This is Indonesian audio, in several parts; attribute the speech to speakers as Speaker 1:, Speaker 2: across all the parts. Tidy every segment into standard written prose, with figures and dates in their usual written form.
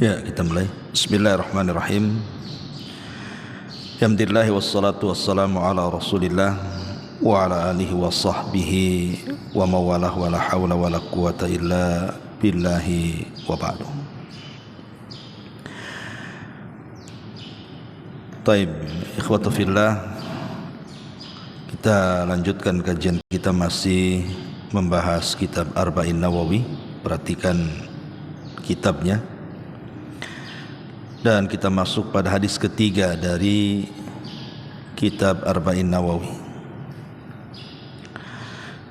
Speaker 1: Ya, kita mulai. Bismillahirrahmanirrahim. Alhamdulillah wassalatu wassalamu ala Rasulillah wa ala alihi wa sahbihi wa mawalah wa la hawla wa la quwata illa billahi wa ba'du. Taib, ikhwatu fillah, kita lanjutkan kajian kita masih membahas kitab Arba'in Nawawi. Perhatikan kitabnya. Dan kita masuk pada hadis ketiga dari kitab Arba'in Nawawi.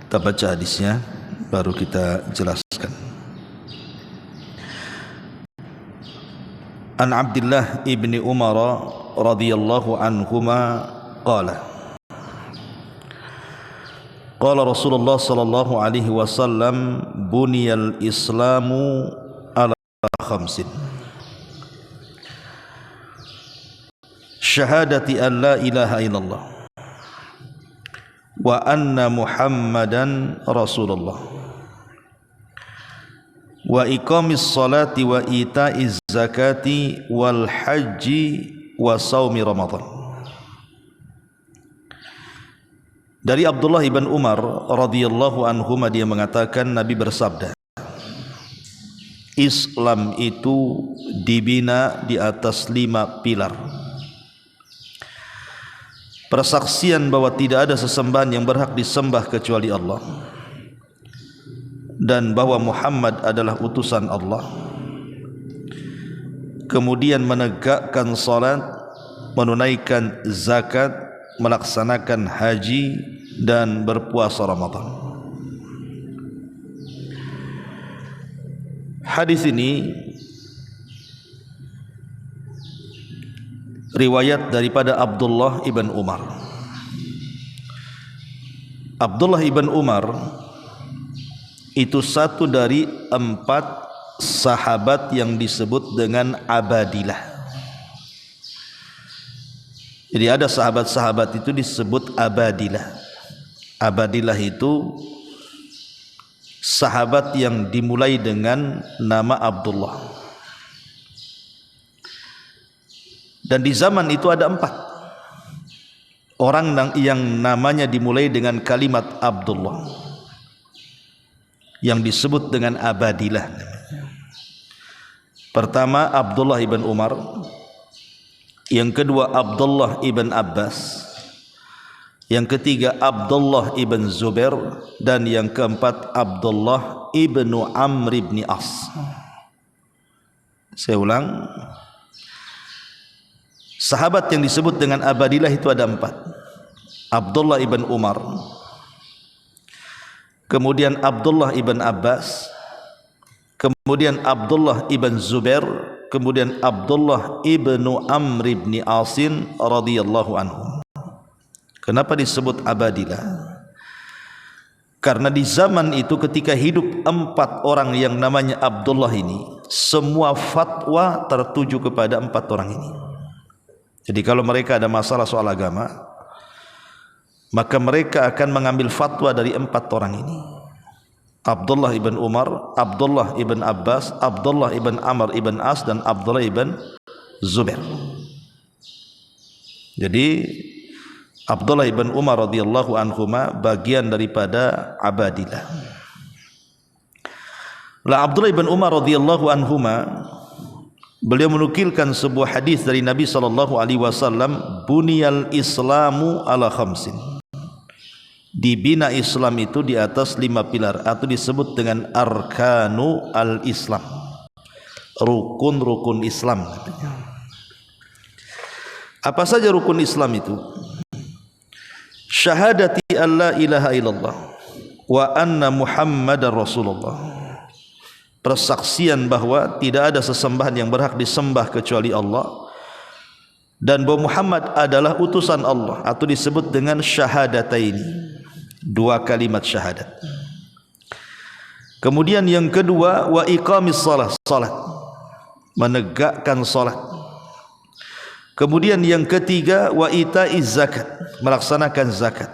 Speaker 1: Kita baca hadisnya, baru kita jelaskan. An Abdullah ibni Umar radhiyallahu anhuma qala qala Rasulullah sallallahu alaihi wasallam buniyal islamu ala khamsin syahadati an la ilaha illallah wa anna muhammadan rasulullah wa iqamis salati wa ita'iz zakati wal haji wa saumi ramadan. Dari Abdullah ibn Umar radhiyallahu anhuma, dia mengatakan Nabi bersabda, Islam itu dibina di atas 5 pilar. Persaksian bahwa tidak ada sesembahan yang berhak disembah kecuali Allah, dan bahwa Muhammad adalah utusan Allah. Kemudian menegakkan salat, menunaikan zakat, melaksanakan haji, dan berpuasa Ramadan. Hadis ini riwayat daripada Abdullah ibn Umar. Abdullah ibn Umar itu satu dari 4 sahabat yang disebut dengan abadilah. Jadi ada sahabat-sahabat itu disebut abadilah. Abadilah itu sahabat yang dimulai dengan nama Abdullah. Dan di zaman itu ada 4 orang yang namanya dimulai dengan kalimat Abdullah, yang disebut dengan abadilah. Pertama Abdullah ibn Umar, yang kedua Abdullah ibn Abbas, yang ketiga Abdullah ibn Zubair, dan yang keempat Abdullah ibn Amr ibn As. Saya ulang, sahabat yang disebut dengan abadilah itu ada 4. Abdullah ibn Umar, kemudian Abdullah ibn Abbas, kemudian Abdullah ibn Zubair, kemudian Abdullah ibn Amr ibn Asin radhiyallahu anhu. Kenapa disebut abadilah? Karena di zaman itu ketika hidup 4 orang yang namanya Abdullah ini, semua fatwa tertuju kepada 4 orang ini. Jadi kalau mereka ada masalah soal agama, maka mereka akan mengambil fatwa dari 4 orang ini. Abdullah ibn Umar, Abdullah ibn Abbas, Abdullah ibn Amr ibn As, dan Abdullah ibn Zubair. Jadi Abdullah ibn Umar radhiyallahu anhuma bagian daripada abadilah. Lah Abdullah ibn Umar radhiyallahu anhuma, beliau menukilkan sebuah hadis dari Nabi sallallahu alaihi wasallam, buniyal islamu ala khamsin. Dibina Islam itu di atas 5 pilar, atau disebut dengan arkanu al-Islam, rukun-rukun Islam. Apa saja rukun Islam itu? Syahadati an la ilaha illallah wa anna Muhammadar Rasulullah. Persaksian bahwa tidak ada sesembahan yang berhak disembah kecuali Allah, dan bahwa Muhammad adalah utusan Allah, atau disebut dengan syahadataini, 2 kalimat syahadat. Kemudian yang kedua, wa iqamis salat, menegakkan salat. Kemudian yang ketiga, wa ita'iz zakat, melaksanakan zakat.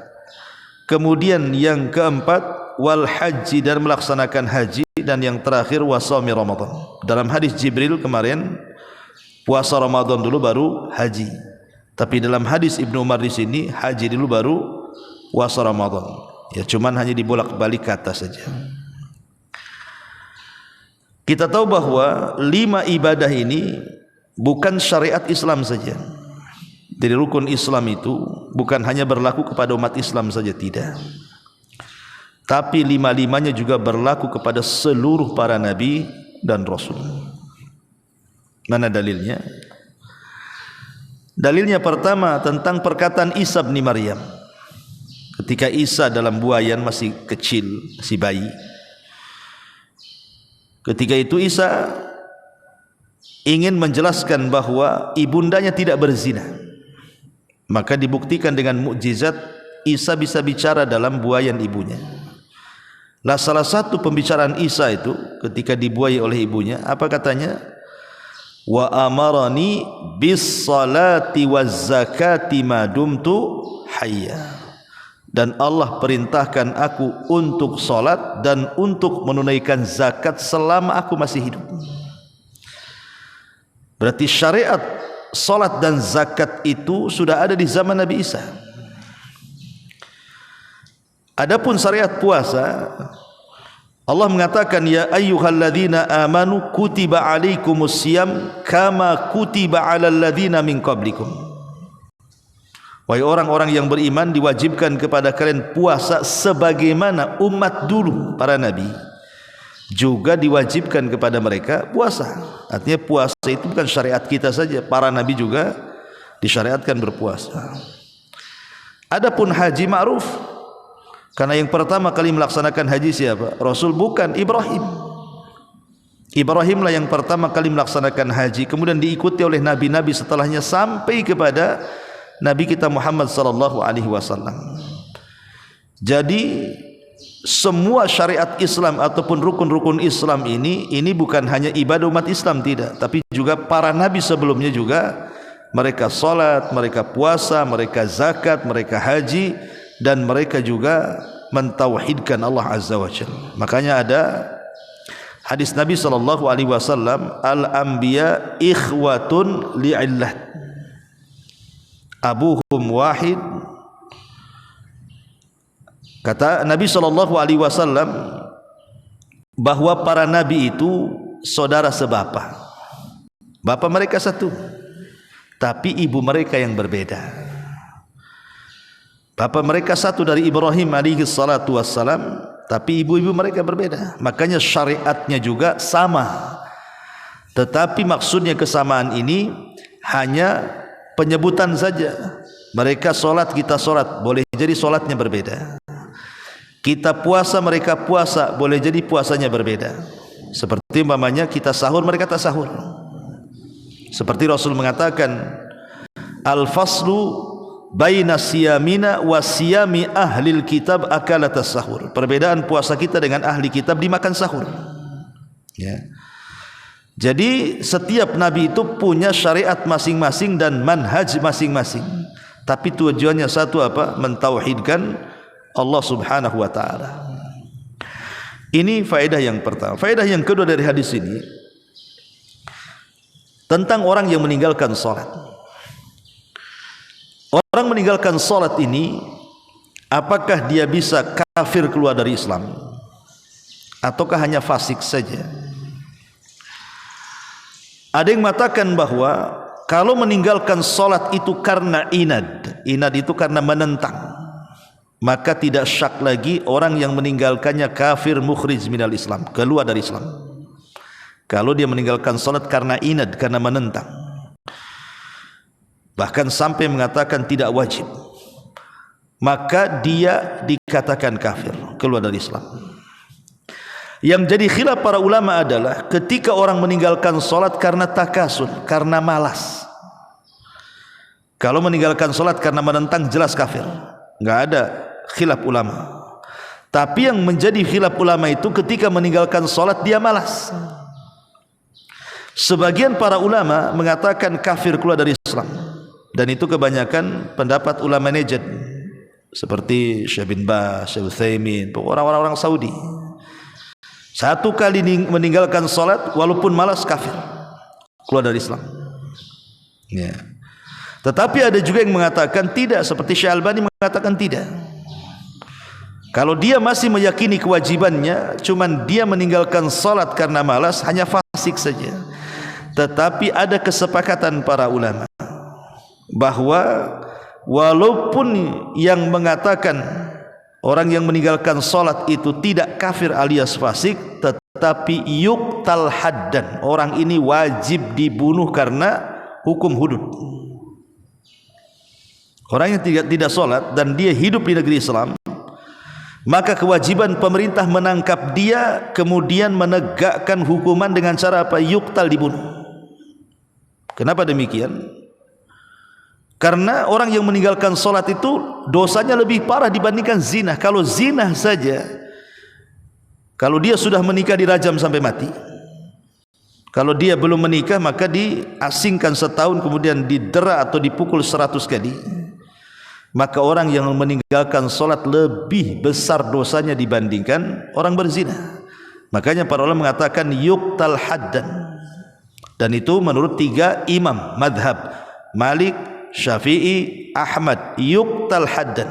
Speaker 1: Kemudian yang keempat wal haji, dan melaksanakan haji. Dan yang terakhir wasami Ramadan, dalam hadis Jibril kemarin puasa Ramadan dulu baru haji. Tapi dalam hadis Ibnu Umar di sini haji dulu baru puasa Ramadan. Ya cuman hanya dibolak-balik kata saja. Kita tahu bahwa 5 ibadah ini bukan syariat Islam saja. Jadi rukun Islam itu bukan hanya berlaku kepada umat Islam saja, tidak. Tapi 5-5-nya juga berlaku kepada seluruh para nabi dan rasul. Mana dalilnya? Dalilnya pertama tentang perkataan Isa bin Maryam. Ketika Isa dalam buayan masih kecil, masih bayi. Ketika itu Isa ingin menjelaskan bahwa ibundanya tidak berzina. Maka dibuktikan dengan mukjizat Isa bisa bicara dalam buayan ibunya. Lah salah satu pembicaraan Isa itu ketika dibuai oleh ibunya, apa katanya? Wa amarani bis salati waz zakati ma dumtu hayya. Dan Allah perintahkan aku untuk salat dan untuk menunaikan zakat selama aku masih hidup. Berarti syariat salat dan zakat itu sudah ada di zaman Nabi Isa. Adapun syariat puasa, Allah mengatakan ya ayyuhalladzina amanu kutiba alaikumus syiyam kama kutiba alal ladzina min qablikum. Wahai orang-orang yang beriman, diwajibkan kepada kalian puasa sebagaimana umat dulu para nabi juga diwajibkan kepada mereka puasa. Artinya puasa itu bukan syariat kita saja, para nabi juga disyariatkan berpuasa. Adapun haji ma'ruf, karena yang pertama kali melaksanakan haji siapa? Rasul, bukan Ibrahim. Ibrahimlah yang pertama kali melaksanakan haji, kemudian diikuti oleh nabi-nabi setelahnya sampai kepada Nabi kita Muhammad sallallahu alaihi wasallam. Jadi semua syariat Islam ataupun rukun-rukun Islam ini bukan hanya ibadah umat Islam, tidak, tapi juga para nabi sebelumnya juga mereka salat, mereka puasa, mereka zakat, mereka haji, dan mereka juga mentauhidkan Allah Azza wa Jalla. Makanya ada hadis Nabi sallallahu alaihi wasallam, al-anbiya ikhwatun li'illah, abuhum wahid. Kata Nabi sallallahu alaihi wasallam bahwa para nabi itu saudara sebapa. Bapa mereka satu, tapi ibu mereka yang berbeda. Bapa mereka satu dari Ibrahim alaihi salatu wassalam, tapi ibu-ibu mereka berbeda. Makanya syariatnya juga sama. Tetapi maksudnya kesamaan ini hanya penyebutan saja. Mereka solat, kita solat, boleh jadi solatnya berbeda. Kita puasa, mereka puasa, boleh jadi puasanya berbeda. Seperti umpamanya kita sahur, mereka tak sahur. Seperti Rasul mengatakan, al-faslu baina siyamina wa siyami ahlil kitab akalatas sahur. Perbedaan puasa kita dengan ahli kitab dimakan sahur. Ya. Jadi setiap nabi itu punya syariat masing-masing dan manhaj masing-masing. Tapi tujuannya satu apa? Mentauhidkan Allah Subhanahu wa taala. Ini faedah yang pertama. Faedah yang kedua dari hadis ini tentang orang yang meninggalkan salat. Orang meninggalkan salat ini, apakah dia bisa kafir keluar dari Islam ataukah hanya fasik saja? Ada yang mengatakan bahwa kalau meninggalkan salat itu karena inad itu karena menentang, maka tidak syak lagi orang yang meninggalkannya kafir mukhrij minal Islam, keluar dari Islam. Kalau dia meninggalkan salat karena inad, karena menentang, bahkan sampai mengatakan tidak wajib, maka dia dikatakan kafir, keluar dari Islam. Yang jadi khilaf para ulama adalah ketika orang meninggalkan salat karena takasul, karena malas. Kalau meninggalkan salat karena menentang, jelas kafir, enggak ada khilaf ulama. Tapi yang menjadi khilaf ulama itu ketika meninggalkan salat dia malas. Sebagian para ulama mengatakan kafir keluar dari Islam, dan itu kebanyakan pendapat ulama Najd seperti Syekh bin Baz, Syekh Utsaimin, orang-orang Saudi. Satu kali meninggalkan salat walaupun malas, kafir, keluar dari Islam. Ya. Tetapi ada juga yang mengatakan tidak, seperti Syekh Albani mengatakan tidak. Kalau dia masih meyakini kewajibannya, cuman dia meninggalkan salat karena malas, hanya fasik saja. Tetapi ada kesepakatan para ulama bahwa walaupun yang mengatakan orang yang meninggalkan salat itu tidak kafir alias fasik, tetapi yuqtal haddan, orang ini wajib dibunuh karena hukum hudud. Orang yang tidak salat dan dia hidup di negeri Islam, maka kewajiban pemerintah menangkap dia, kemudian menegakkan hukuman dengan cara apa? Yuqtal, dibunuh. Kenapa demikian? Karena orang yang meninggalkan salat itu dosanya lebih parah dibandingkan zina. Kalau zina saja, kalau dia sudah menikah dirajam sampai mati. Kalau dia belum menikah maka diasingkan setahun, kemudian didera atau dipukul 100 kali. Maka orang yang meninggalkan salat lebih besar dosanya dibandingkan orang berzina. Makanya para ulama mengatakan yuqtal haddan. Dan itu menurut 3 imam madhab, Malik, Syafi'i, Ahmad, yuqtal haddan,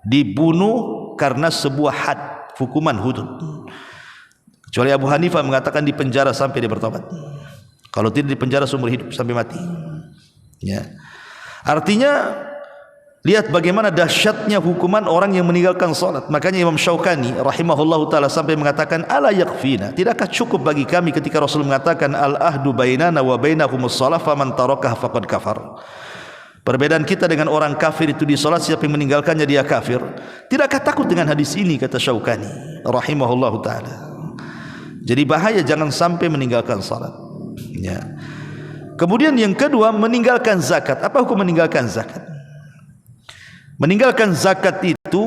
Speaker 1: dibunuh karena sebuah had, hukuman hudud. Kecuali Abu Hanifah mengatakan dipenjara sampai dia bertobat. Kalau tidak dipenjara seumur hidup sampai mati. Ya. Artinya lihat bagaimana dahsyatnya hukuman orang yang meninggalkan salat. Makanya Imam Syaukani rahimahullahu taala sampai mengatakan, ala yakfina, tidakkah cukup bagi kami ketika Rasul mengatakan al ahdu bainana wa bainahumus shalah faman tarakah faqad kafar. Perbedaan kita dengan orang kafir itu di salat, siapa yang meninggalkannya dia kafir. Tidakkah takut dengan hadis ini, kata Syaukani rahimahullahu taala. Jadi bahaya jangan sampai meninggalkan salat. Ya. Kemudian yang kedua, meninggalkan zakat. Apa hukum meninggalkan zakat? Meninggalkan zakat itu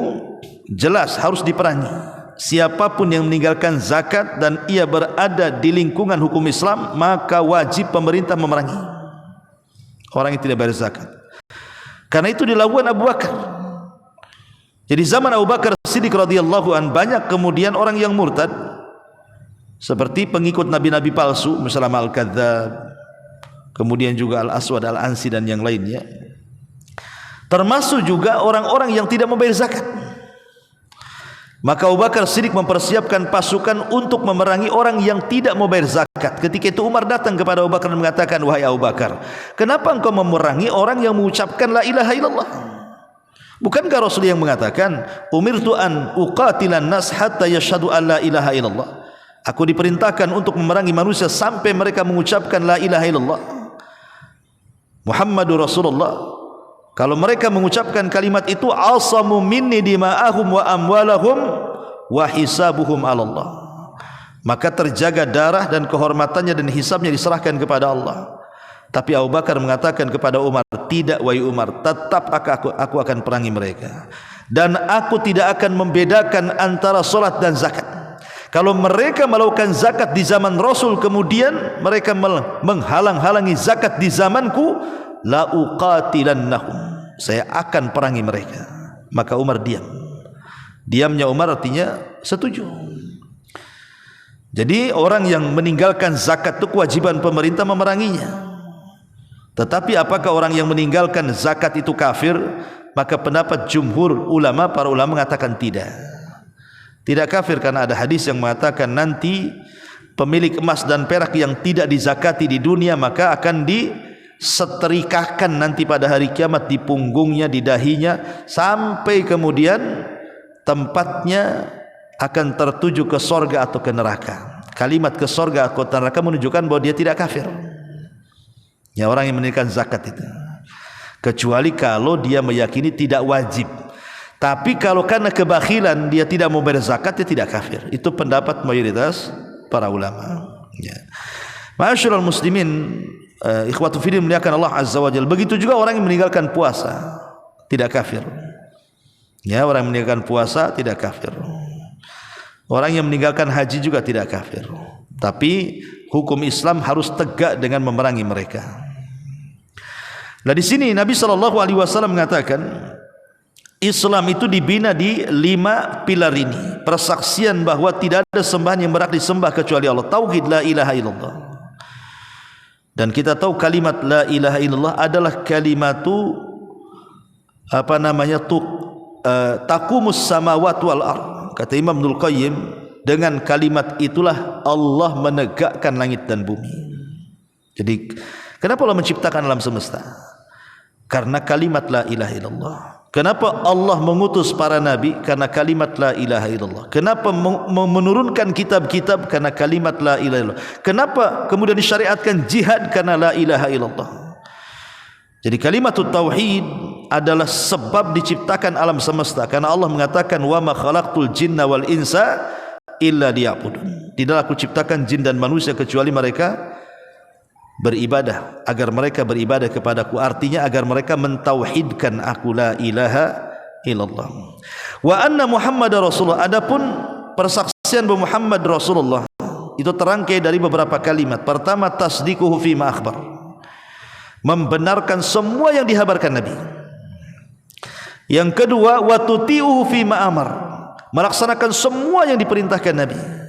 Speaker 1: jelas harus diperangi. Siapapun yang meninggalkan zakat dan ia berada di lingkungan hukum Islam, maka wajib pemerintah memerangi orang yang tidak bayar zakat. Karena itu dilakukan Abu Bakar. Jadi zaman Abu Bakar Siddiq radhiyallahu an, banyak kemudian orang yang murtad, seperti pengikut nabi-nabi palsu, misalnya Al-Kadzdzab, kemudian juga Al-Aswad Al-Ansi dan yang lainnya. Termasuk juga orang-orang yang tidak membayar zakat. Maka Abu Bakar Siddiq mempersiapkan pasukan untuk memerangi orang yang tidak membayar zakat. Ketika itu Umar datang kepada Abu Bakar dan mengatakan, wahai Abu Bakar, kenapa engkau memerangi orang yang mengucapkan la ilaha illallah? Bukankah Rasul yang mengatakan, umirtu an uqatilan nas hatta yashhadu an la ilaha illallah? Aku diperintahkan untuk memerangi manusia sampai mereka mengucapkan la ilaha illallah, Muhammadur Rasulullah. Kalau mereka mengucapkan kalimat itu, asamu minni dima'ahum wa amwalahum wa hisabuhum 'ala Allah, maka terjaga darah dan kehormatannya dan hisabnya diserahkan kepada Allah. Tapi Abu Bakar mengatakan kepada Umar, tidak wahai Umar, tetap aku akan perangi mereka, dan aku tidak akan membedakan antara salat dan zakat. Kalau mereka melakukan zakat di zaman Rasul, kemudian mereka menghalang-halangi zakat di zamanku, la uqatilannahum, saya akan perangi mereka. Maka Umar diam. Diamnya Umar artinya setuju. Jadi orang yang meninggalkan zakat itu kewajiban pemerintah memeranginya. Tetapi apakah orang yang meninggalkan zakat itu kafir? Maka pendapat jumhur ulama, para ulama mengatakan tidak. Tidak kafir, karena ada hadis yang mengatakan nanti pemilik emas dan perak yang tidak dizakati di dunia maka akan disetrikakan nanti pada hari kiamat di punggungnya, di dahinya, sampai kemudian tempatnya akan tertuju ke sorga atau ke neraka. Kalimat ke sorga atau ke neraka menunjukkan bahwa dia tidak kafir, ya, orang yang menunaikan zakat itu, kecuali kalau dia meyakini tidak wajib. Tapi kalau karena kebakhilan dia tidak mau bayar zakat, dia tidak kafir. Itu pendapat mayoritas para ulama. Ya. Ma'asyiral muslimin, ikhwatu fillah muliakan Allah azza wajalla. Begitu juga orang yang meninggalkan puasa, tidak kafir. Ya, orang yang meninggalkan puasa tidak kafir. Orang yang meninggalkan haji juga tidak kafir. Tapi hukum Islam harus tegak dengan memerangi mereka. Nah, di sini Nabi sallallahu alaihi wasallam mengatakan, Islam itu dibina di 5 pilar ini. Persaksian bahwa tidak ada sembahan yang berhak disembah kecuali Allah. Tauhid la ilaha illallah. Dan kita tahu kalimat la ilaha illallah adalah kalimatu taqumus samawati wal ard. Kata Imam Ibnul Qayyim, dengan kalimat itulah Allah menegakkan langit dan bumi. Jadi kenapa Allah menciptakan alam semesta? Karena kalimat la ilaha illallah. Kenapa Allah mengutus para nabi? Karena kalimat la ilaha illallah. Kenapa menurunkan kitab-kitab? Karena kalimat la ilaha illallah. Kenapa kemudian disyariatkan jihad? Karena la ilaha illallah. Jadi kalimat tauhid adalah sebab diciptakan alam semesta. Karena Allah mengatakan wa ma khalaqtul jinna wal insa illa liya'budun. Tidaklah aku ciptakan jin dan manusia kecuali mereka beribadah, agar mereka beribadah kepadaku. Artinya agar mereka mentauhidkan aku, la ilaha illallah. Wa anna Muhammadar Rasulullah. Adapun persaksian bahwa Muhammad Rasulullah itu terangkai dari beberapa kalimat. Pertama, tasdiquhu fi ma akhbar, membenarkan semua yang dihabarkan Nabi. Yang kedua, wa tuti'uhu fi ma amar, melaksanakan semua yang diperintahkan Nabi.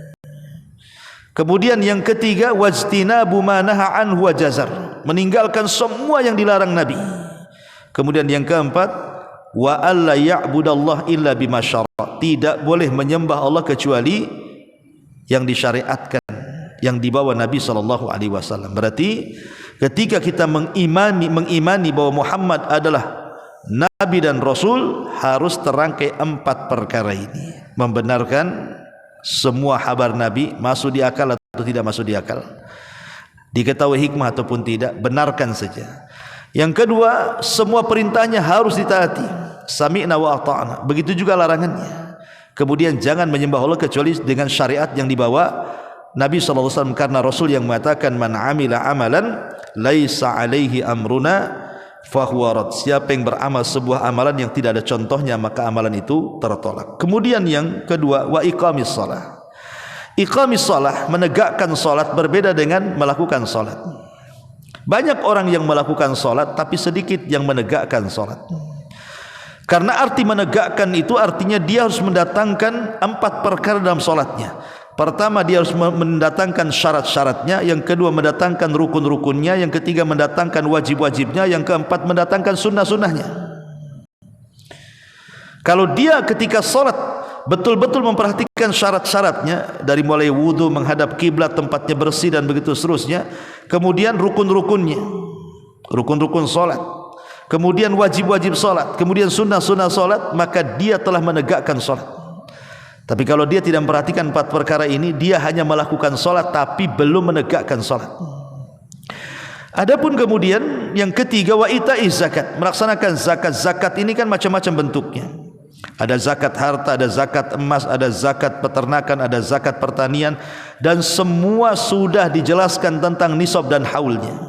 Speaker 1: Kemudian yang ketiga, wajtinabu ma naha anhu wa jazar, meninggalkan semua yang dilarang Nabi. Kemudian yang keempat, wa alla ya'budallah illa bima syara', tidak boleh menyembah Allah kecuali yang disyariatkan, yang dibawa Nabi sallallahu alaihi wasallam. Berarti ketika kita mengimani bahwa Muhammad adalah nabi dan rasul, harus terangkai 4 perkara ini. Membenarkan semua kabar Nabi, masuk di akal atau tidak masuk di akal, diketahui hikmah ataupun tidak, benarkan saja. Yang kedua, semua perintahnya harus ditaati, sami'na wa ata'na. Begitu juga larangannya. Kemudian jangan menyembah Allah kecuali dengan syariat yang dibawa Nabi SAW, karena Rasul yang mengatakan man amila amalan laisa alaihi amruna fahuwa rad. Siapa yang beramal sebuah amalan yang tidak ada contohnya, maka amalan itu tertolak. Kemudian yang kedua, wa iqamis shalah. Iqamis shalah, menegakkan salat, berbeda dengan melakukan salat. Banyak orang yang melakukan salat tapi sedikit yang menegakkan salat. Karena arti menegakkan itu artinya dia harus mendatangkan 4 perkara dalam salatnya. Pertama, dia harus mendatangkan syarat-syaratnya. Yang kedua, mendatangkan rukun-rukunnya. Yang ketiga, mendatangkan wajib-wajibnya. Yang keempat, mendatangkan sunnah-sunnahnya. Kalau dia ketika salat betul-betul memperhatikan syarat-syaratnya, dari mulai wudu, menghadap kiblat, tempatnya bersih dan begitu seterusnya, kemudian rukun-rukunnya, rukun-rukun salat, kemudian wajib-wajib salat, kemudian sunnah-sunnah salat, maka dia telah menegakkan salat. Tapi kalau dia tidak memperhatikan 4 perkara ini, dia hanya melakukan salat tapi belum menegakkan salat. Adapun kemudian yang ketiga, wa ita'iz zakat, melaksanakan zakat. Zakat ini kan macam-macam bentuknya. Ada zakat harta, ada zakat emas, ada zakat peternakan, ada zakat pertanian, dan semua sudah dijelaskan tentang nisab dan haulnya.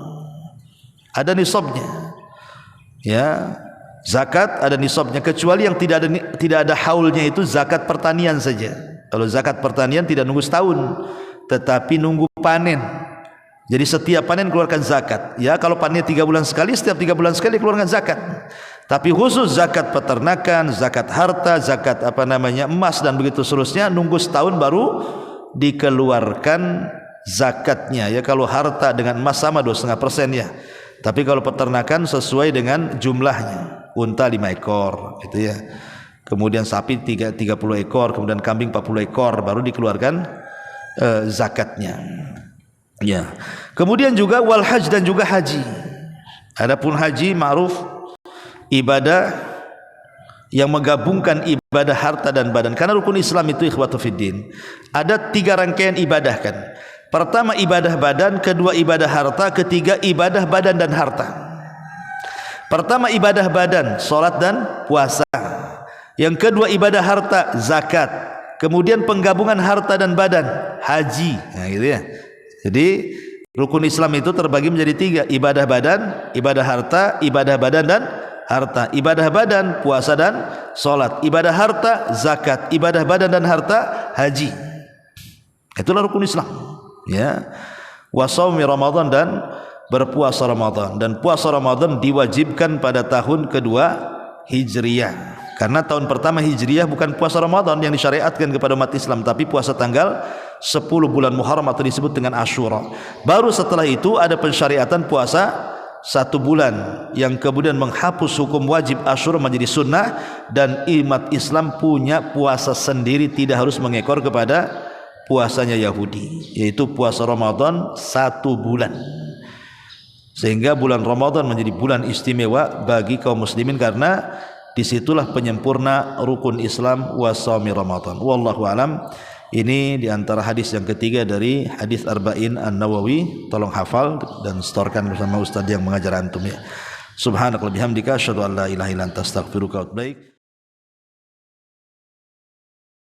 Speaker 1: Ada nisabnya. Ya, zakat ada nisabnya, kecuali yang tidak ada haulnya, itu zakat pertanian saja. Kalau zakat pertanian tidak nunggu setahun, tetapi nunggu panen. Jadi setiap panen keluarkan zakat. Ya, kalau panen 3 bulan sekali, setiap 3 bulan sekali keluarkan zakat. Tapi khusus zakat peternakan, zakat harta, zakat emas dan begitu seterusnya, nunggu setahun baru dikeluarkan zakatnya. Ya, kalau harta dengan emas sama 2,5% ya. Tapi kalau peternakan sesuai dengan jumlahnya. Unta 5 ekor gitu ya. Kemudian sapi 30 ekor, kemudian kambing 40 ekor, baru dikeluarkan zakatnya. Ya. Kemudian juga wal haj, dan juga haji. Adapun haji ma'ruf ibadah yang menggabungkan ibadah harta dan badan. Karena rukun Islam itu ikhwatu fiddin, ada 3 rangkaian ibadah kan. Pertama ibadah badan, kedua ibadah harta, ketiga ibadah badan dan harta. Pertama ibadah badan, salat dan puasa. Yang kedua ibadah harta, zakat. Kemudian penggabungan harta dan badan, haji. Nah, gitu ya. Jadi rukun Islam itu terbagi menjadi 3, ibadah badan, ibadah harta, ibadah badan dan harta. Ibadah badan, puasa dan salat. Ibadah harta, zakat. Ibadah badan dan harta, haji. Itulah rukun Islam. Ya, wa shaumi Ramadan, dan berpuasa Ramadan. Dan puasa Ramadan diwajibkan pada tahun kedua Hijriyah, Karena tahun pertama Hijriyah bukan puasa Ramadan yang disyariatkan kepada umat Islam, tapi puasa tanggal 10 bulan Muharram atau disebut dengan Asyura. Baru setelah itu ada pensyariatan puasa 1 bulan yang kemudian menghapus hukum wajib Asyura menjadi sunnah, dan umat Islam punya puasa sendiri, tidak harus mengekor kepada puasanya Yahudi, yaitu puasa Ramadan 1 bulan. Sehingga bulan Ramadan menjadi bulan istimewa bagi kaum muslimin karena disitulah penyempurna rukun Islam wa shaumi Ramadan. Wallahu alam. Ini diantara hadis yang ketiga dari hadis Arba'in An-Nawawi. Tolong hafal dan setorkan bersama ustaz yang mengajar antum ya. Subhanakallahumma bihamdika asyhadu an la ilaha illa anta astaghfiruka wa atubu ilaik.